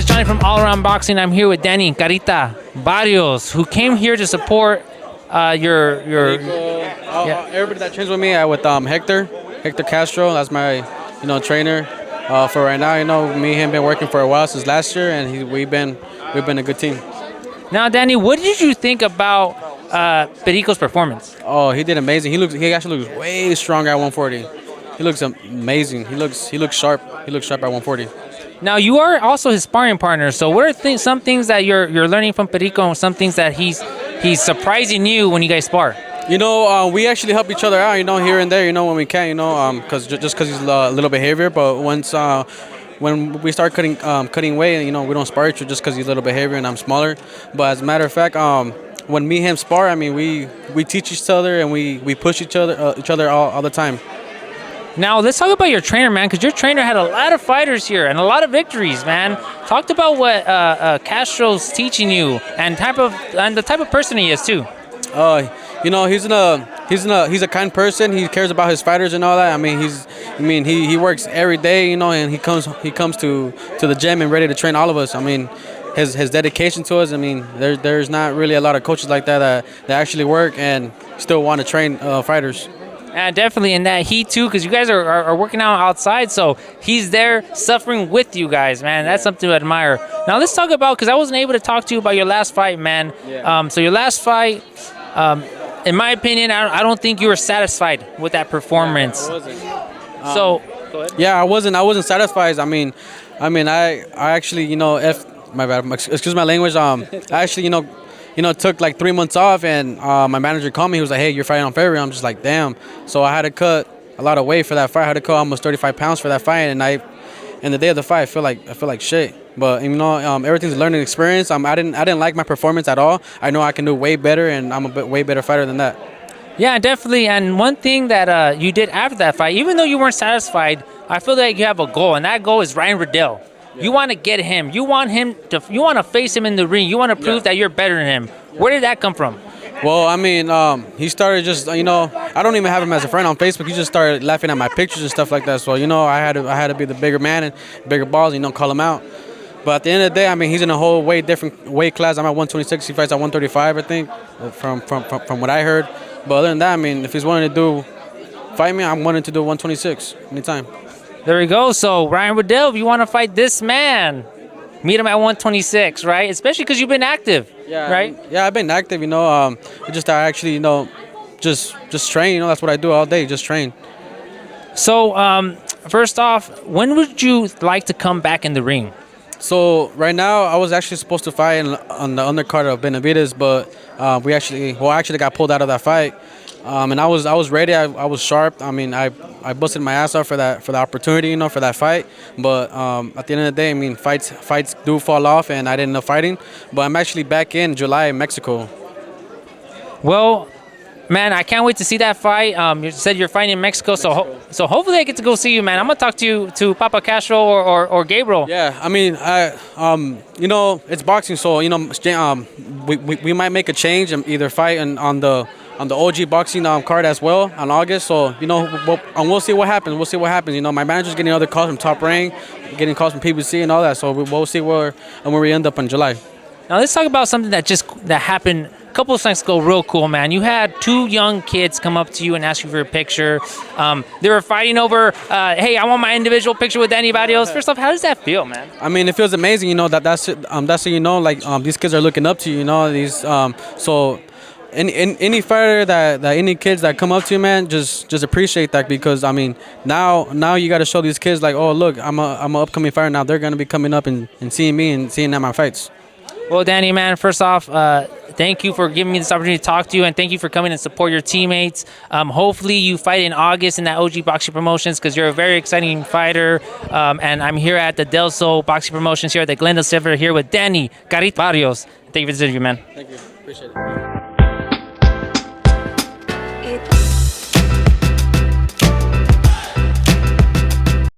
it's Johnny from All Around Boxing. I'm here with Danny Carita Barrios, who came here to support your everybody that trains with me. With Hector Castro. That's my trainer for right now. Me and him been working for a while since last year, and we've been a good team. Now, Danny, what did you think about Periko's performance? Oh, he did amazing. He actually looks way stronger at 140. He looks amazing. He looks sharp. He looks sharp at 140. Now, you are also his sparring partner. So, what are some things that you're learning from Periko, and some things that he's surprising you when you guys spar? We actually help each other out. Here and there. When we can. Because he's a little bit heavier. But when we start cutting weight, we don't spar each other just because he's a little bit heavier and I'm smaller. But as a matter of fact, when me and him spar, I mean, we teach each other and we push each other all the time. Now, let's talk about your trainer, man, because your trainer had a lot of fighters here and a lot of victories, man. Talked about what Castro's teaching you and the type of person he is too. He's a kind person. He cares about his fighters and all that. I mean, he works every day, and he comes to the gym and ready to train all of us. I mean, his dedication to us. I mean, there's not really a lot of coaches like that actually work and still want to train fighters. Definitely in that heat too, because you guys are working out outside, so he's there suffering with you guys, man. That's something to admire. Now let's talk about, because I wasn't able to talk to you about your last fight, man. Yeah. So your last fight, in my opinion, I don't think you were satisfied with that performance. Yeah, I wasn't. Go ahead. Yeah, I wasn't satisfied. I actually, my bad, excuse my language. I actually, took like 3 months off, and my manager called me. He was like, "Hey, you're fighting on February." I'm just like, "Damn!" So I had to cut a lot of weight for that fight. I had to cut almost 35 pounds for that fight, and the day of the fight, I feel like shit. But everything's a learning experience. I didn't like my performance at all. I know I can do way better, and I'm a way better fighter than that. Yeah, definitely. And one thing that you did after that fight, even though you weren't satisfied, I feel like you have a goal, and that goal is Ryan Riddell. Yeah. You want to get him. You want to face him in the ring. You want to prove that you're better than him. Where did that come from? Well, he started just, I don't even have him as a friend on Facebook. He just started laughing at my pictures and stuff like that. So, I had to be the bigger man and bigger balls, call him out. But at the end of the day, he's in a whole way different weight class. I'm at 126. He fights at 135, I think, from what I heard. But other than that, if he's wanting to fight me, I'm wanting to do 126 anytime. There we go. So, Ryan Riddell, if you want to fight this man, meet him at 126, right? Especially because you've been active, right? Yeah, I've been active, I actually, just train, that's what I do all day, just train. So, first off, when would you like to come back in the ring? So, right now, I was actually supposed to fight on the undercard of Benavides, but I actually got pulled out of that fight. And I was ready. I was sharp. I busted my ass off for the opportunity, for that fight. But at the end of the day, fights do fall off, and I didn't end up fighting. But I'm actually back in July in Mexico. Well, man, I can't wait to see that fight. You said you're fighting in Mexico, so hopefully I get to go see you, man. I'm gonna talk to Papa Castro or Gabriel. Yeah, it's boxing, so we might make a change and either fight on the OG boxing card as well in August. So we'll see what happens. We'll see what happens. My manager's getting other calls from Top Rank, getting calls from PBC and all that. So we'll see where we end up in July. Now let's talk about something that happened a couple of nights ago. Real cool, man. You had 2 young kids come up to you and ask you for a picture. They were fighting over, hey, I want my individual picture with Danny Barrios. First off, how does that feel, man? It feels amazing. That's these kids are looking up to you. So. Any fighter that any kids that come up to you, man, just appreciate that, because now you got to show these kids like, oh look, I'm an upcoming fighter now. They're gonna be coming up and seeing me and seeing at my fights. Well, Danny, man, first off, thank you for giving me this opportunity to talk to you, and thank you for coming and support your teammates. Hopefully you fight in August in that OG Boxing Promotions, because you're a very exciting fighter. And I'm here at the Del Sol Boxing Promotions here at the Glendale Silver here with Danny Carita Barrios. Thank you for the interview, man. Thank you. Appreciate it.